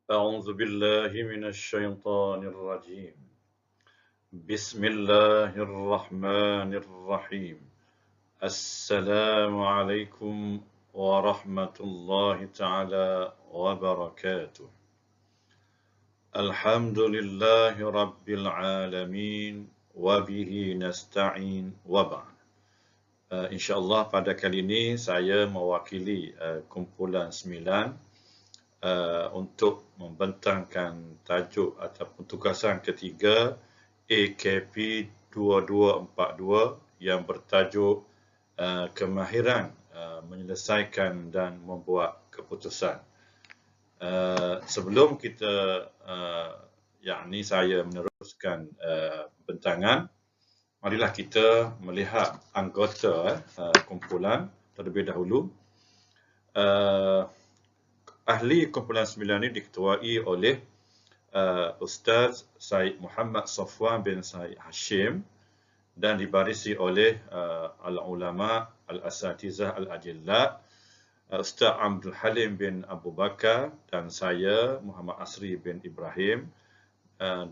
أعوذ بالله من الشيطان الرجيم. بسم الله الرحمن الرحيم. السلام عليكم ورحمة الله تعالى وبركاته. الحمد لله رب العالمين وبه نستعين وبعد. InsyaAllah pada kali ini saya mewakili kumpulan 9 untuk membentangkan tajuk ataupun tugasan ketiga AKP 2242 yang bertajuk kemahiran menyelesaikan dan membuat keputusan. Sebelum kita saya meneruskan bentangan, marilah kita melihat anggota kumpulan terlebih dahulu. Ahli kumpulan 9 ini diketuai oleh Ustaz Syed Muhammad Safwan bin Syed Hashim dan dibarisi oleh al-ulama al-asatizah al-ajilla Ustaz Abdul Halim bin Abu Bakar dan saya Muhammad Asri bin Ibrahim,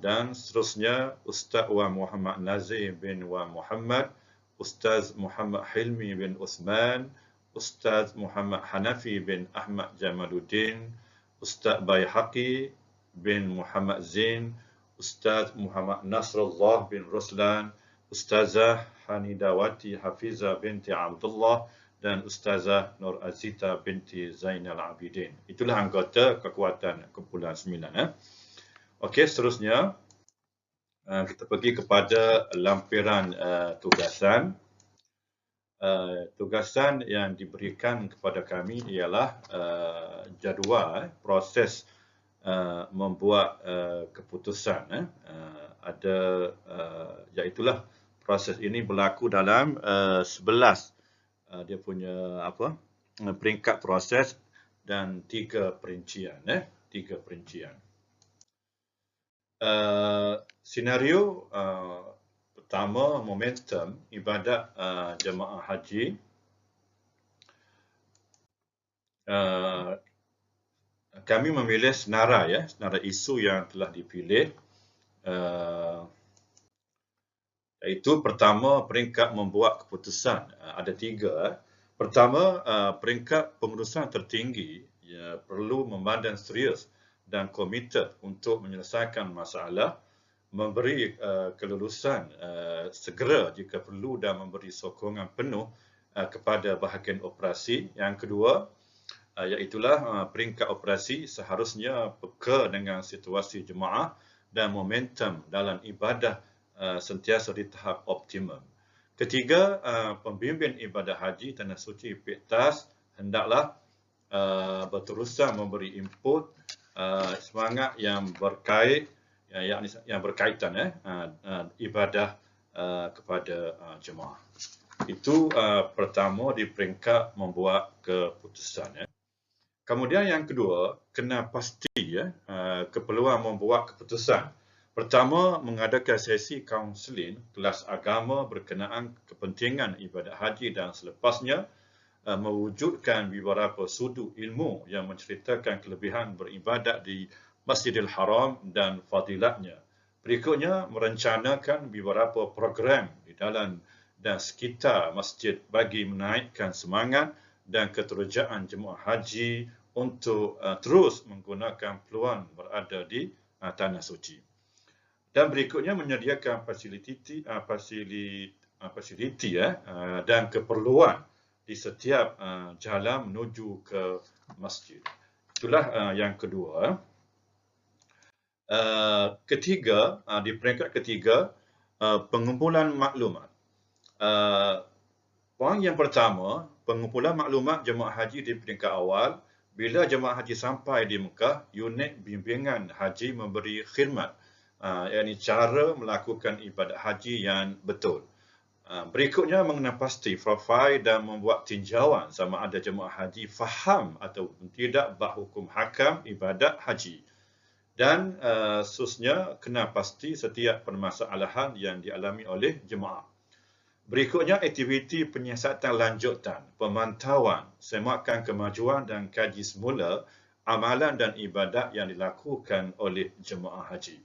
dan seterusnya Ustaz Wan Muhammad Nazir bin Wan Muhammad, Ustaz Muhammad Hilmi bin Uthman, Ustaz Muhammad Hanafi bin Ahmad Jamaluddin, Ustaz Bayhaqi bin Muhammad Zain, Ustaz Muhammad Nasrullah bin Ruslan, Ustazah Hanidawati Hafiza binti Abdullah dan Ustazah Nur Azita binti Zainal Abidin. Itulah anggota kekuatan kumpulan 9. Okey, seterusnya kita pergi kepada lampiran tugasan. Tugasan yang diberikan kepada kami ialah jadual proses membuat keputusan. Iaitulah proses ini berlaku dalam 11 dia punya peringkat proses dan 3 perincian. Senario pertama, momentum ibadat jemaah haji. Kami memilih senarai isu yang telah dipilih, iaitu pertama, peringkat membuat keputusan. Ada 3. Pertama, peringkat pengurusan tertinggi perlu memandang serius dan komited untuk menyelesaikan masalah, memberi kelulusan segera jika perlu dan memberi sokongan penuh kepada bahagian operasi. Yang kedua, iaitulah peringkat operasi seharusnya peka dengan situasi jemaah dan momentum dalam ibadah sentiasa di tahap optimum. Ketiga, pembimbing ibadah haji Tanah Suci PIKTAS hendaklah berterusan memberi input semangat yang berkaitan ibadah kepada jemaah. Itu pertama di peringkat membuat keputusan. Kemudian yang kedua, kena pasti keperluan membuat keputusan. Pertama, mengadakan sesi kaunseling kelas agama berkenaan kepentingan ibadat haji dan selepasnya, mewujudkan beberapa sudut ilmu yang menceritakan kelebihan beribadat di Masjidil Haram dan fadilatnya. Berikutnya, merencanakan beberapa program di dalam dan sekitar masjid bagi menaikkan semangat dan keterujaan jemaah haji untuk terus menggunakan peluang berada di Tanah Suci. Dan berikutnya, menyediakan fasiliti dan keperluan di setiap jalan menuju ke masjid. Itulah yang kedua. Ketiga, di peringkat ketiga, pengumpulan maklumat. Poin yang pertama, pengumpulan maklumat jemaah haji di peringkat awal. Bila jemaah haji sampai di Mekah, unit bimbingan haji memberi khidmat, yakni cara melakukan ibadat haji yang betul. Berikutnya, mengenal pasti profil dan membuat tinjauan sama ada jemaah haji faham atau tidak bab hukum hakam ibadat haji. Dan seterusnya, kena pasti setiap permasalahan yang dialami oleh jemaah. Berikutnya, aktiviti penyiasatan lanjutan, pemantauan, semakan kemajuan dan kaji semula amalan dan ibadat yang dilakukan oleh jemaah haji.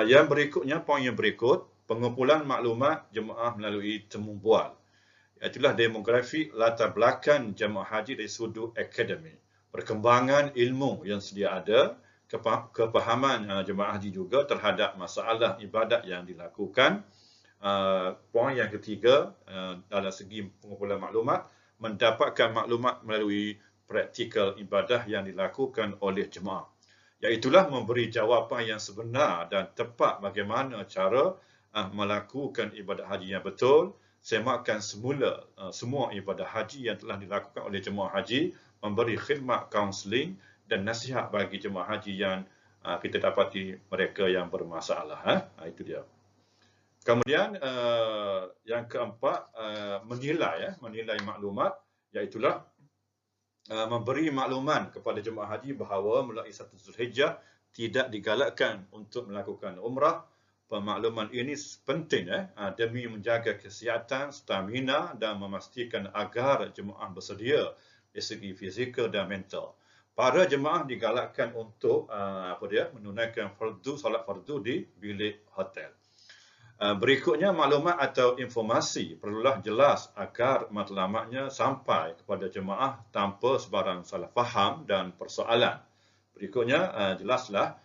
Yang berikutnya, poin yang berikut, pengumpulan maklumat jemaah melalui temu bual. Itulah demografi latar belakang jemaah haji dari sudut akademik. Perkembangan ilmu yang sedia ada, kepahaman jemaah haji juga terhadap masalah ibadat yang dilakukan. Poin yang ketiga, dalam segi pengumpulan maklumat, mendapatkan maklumat melalui praktikal ibadah yang dilakukan oleh jemaah. Iaitulah memberi jawapan yang sebenar dan tepat bagaimana cara melakukan ibadat haji yang betul, semakan semua ibadah haji yang telah dilakukan oleh jemaah haji, memberi khidmat kaunseling dan nasihat bagi jemaah haji yang kita dapati mereka yang bermasalah. Itu dia. Kemudian yang keempat, menilai maklumat, iaitulah memberi makluman kepada jemaah haji bahawa mulai 1 Zulhijjah tidak digalakkan untuk melakukan umrah. Pemakluman ini penting demi menjaga kesihatan, stamina dan memastikan agar jemaah bersedia dari segi fizikal dan mental. Para jemaah digalakkan untuk menunaikan solat fardu di bilik hotel. Berikutnya, maklumat atau informasi perlulah jelas agar matlamatnya sampai kepada jemaah tanpa sebarang salah faham dan persoalan. Berikutnya, jelaskan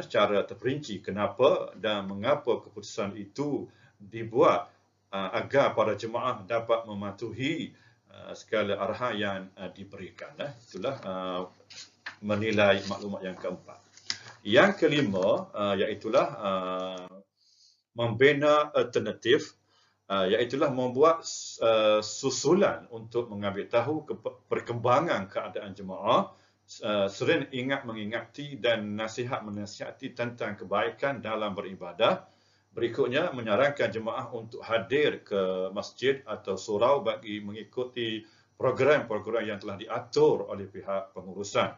secara terperinci kenapa dan mengapa keputusan itu dibuat agar para jemaah dapat mematuhi segala arahan yang diberikan. Itulah menilai maklumat yang keempat. Yang kelima, iaitulah membina alternatif, iaitulah membuat susulan untuk mengambil tahu perkembangan keadaan jemaah, sering mengingati dan menasihati tentang kebaikan dalam beribadah. Berikutnya, menyarankan jemaah untuk hadir ke masjid atau surau bagi mengikuti program-program yang telah diatur oleh pihak pengurusan.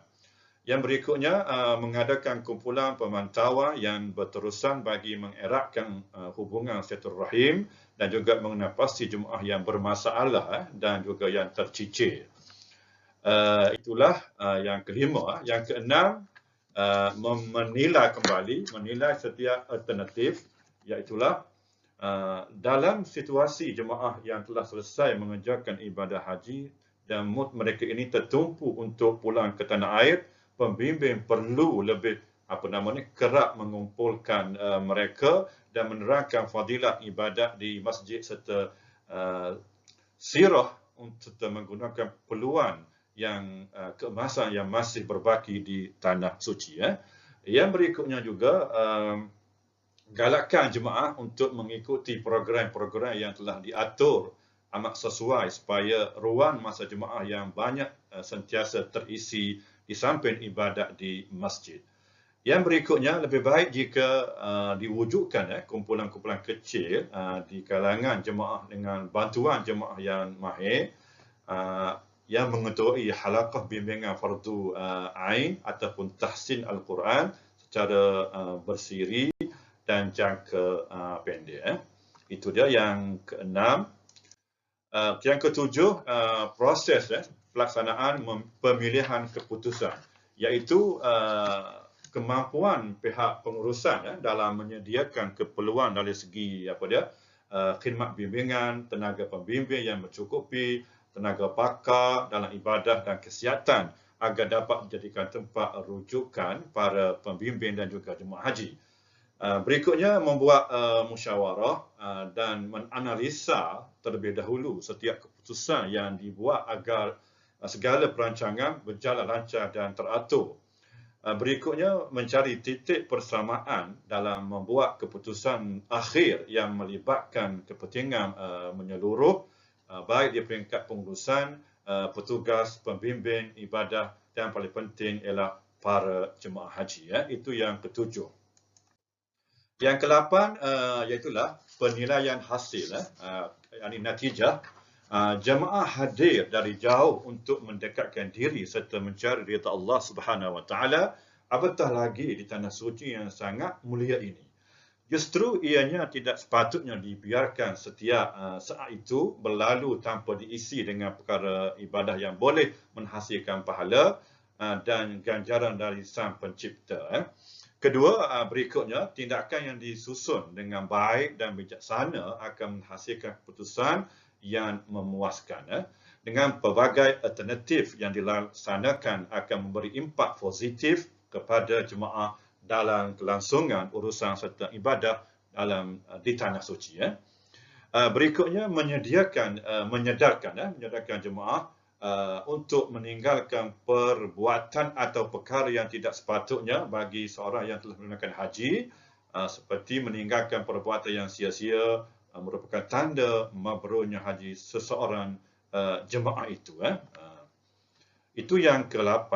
Yang berikutnya, mengadakan kumpulan pemantauan yang berterusan bagi mengeratkan hubungan silaturahim dan juga mengenapasi jemaah yang bermasalah dan juga yang tercicir. Itulah yang kelima. Yang keenam, menilai setiap alternatif, iaitulah dalam situasi jemaah yang telah selesai mengerjakan ibadah haji dan mood mereka ini tertumpu untuk pulang ke tanah air, pembimbing perlu lebih kerap mengumpulkan mereka dan menerangkan fadilat ibadat di masjid serta sirah serta menggunakan peluang yang keemasan yang masih berbaki di tanah suci. Yang berikutnya juga, galakkan jemaah untuk mengikuti program-program yang telah diatur amat sesuai supaya ruang masa jemaah yang banyak sentiasa terisi di samping ibadat di masjid. Yang berikutnya, lebih baik jika diwujudkan kumpulan-kumpulan kecil di kalangan jemaah dengan bantuan jemaah yang mahir yang mengetuai halaqah bimbingan fardu ain ataupun tahsin Al-Quran secara bersiri dan jangka pendek. Itu dia yang keenam. Yang ketujuh, proses pelaksanaan pemilihan keputusan, iaitu kemampuan pihak pengurusan dalam menyediakan keperluan dari segi khidmat bimbingan, tenaga pembimbing yang mencukupi, tenaga pakar dalam ibadah dan kesihatan agar dapat menjadikan tempat rujukan para pembimbing dan juga jemaah haji. Berikutnya, membuat musyawarah dan menganalisa terlebih dahulu setiap keputusan yang dibuat agar segala perancangan berjalan lancar dan teratur. Berikutnya, mencari titik persamaan dalam membuat keputusan akhir yang melibatkan kepentingan menyeluruh, baik di peringkat pengurusan, petugas, pembimbing ibadah dan paling penting ialah para jemaah haji. Itu yang ketujuh. Yang ke-8, iaitulah penilaian hasil, natijah. Jemaah hadir dari jauh untuk mendekatkan diri serta mencari ridha Allah Subhanahu Wa Taala, apatah lagi di tanah suci yang sangat mulia ini. Justru ianya tidak sepatutnya dibiarkan setiap saat itu berlalu tanpa diisi dengan perkara ibadah yang boleh menghasilkan pahala, dan ganjaran dari Sang Pencipta. Kedua, berikutnya, tindakan yang disusun dengan baik dan bijaksana akan menghasilkan keputusan yang memuaskan. Dengan pelbagai alternatif yang dilaksanakan akan memberi impak positif kepada jemaah dalam kelangsungan urusan serta ibadah di Tanah Suci. Berikutnya, menyadarkan jemaah untuk meninggalkan perbuatan atau perkara yang tidak sepatutnya bagi seorang yang telah menunaikan haji, seperti meninggalkan perbuatan yang sia-sia merupakan tanda mabrurnya haji seseorang jemaah itu. Itu yang ke-8.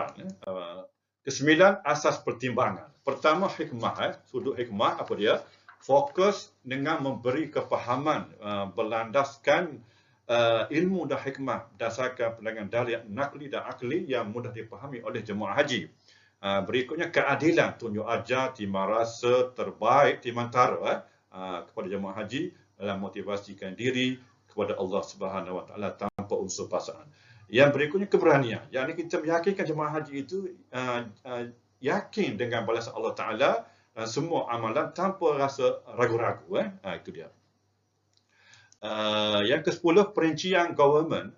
Ke-9, asas pertimbangan. Pertama, hikmah. Sudut hikmah apa dia? Fokus dengan memberi kefahaman berlandaskan ilmu dan hikmah berdasarkan pandangan dalil nakli dan akli yang mudah dipahami oleh jemaah haji. Berikutnya, keadilan, tunjuk ajar, timah rasa terbaik di antara kepada jemaah haji dalam motivasikan diri kepada Allah Subhanahu Wa Taala tanpa unsur paksaan. Yang berikutnya, keberanian. Yang ini kita meyakinkan jemaah haji itu yakin dengan balasan Allah Taala semua amalan tanpa rasa ragu-ragu. Itu dia. Yang ke-10, perincian government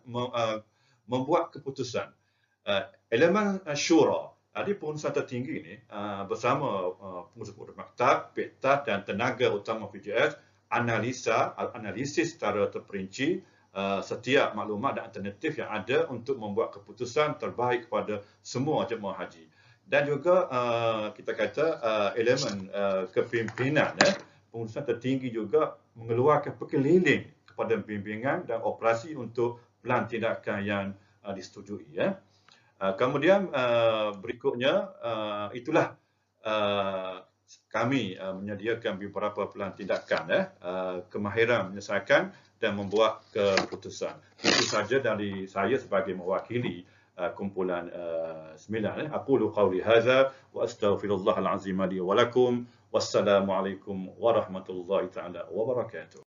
membuat keputusan. Elemen syura. Jadi pengurusan tertinggi ini bersama pengurusan maktab, pektas dan tenaga utama PJS analisis secara terperinci setiap maklumat dan alternatif yang ada untuk membuat keputusan terbaik kepada semua jemaah haji. Dan juga kita kata elemen kepimpinan, pengurusan tertinggi juga mengeluarkan perkeliling kepada bimbingan dan operasi untuk pelan tindakan yang disetujui. Kemudian berikutnya, itulah kami menyediakan beberapa pelan tindakan, kemahiran menyelesaikan dan membuat keputusan. Itu saja dari saya sebagai mewakili kumpulan 9. Aqulu qawli hadza wa astaghfirullahal azim li wa lakum. Wassalamualaikum warahmatullahi taala wabarakatuh.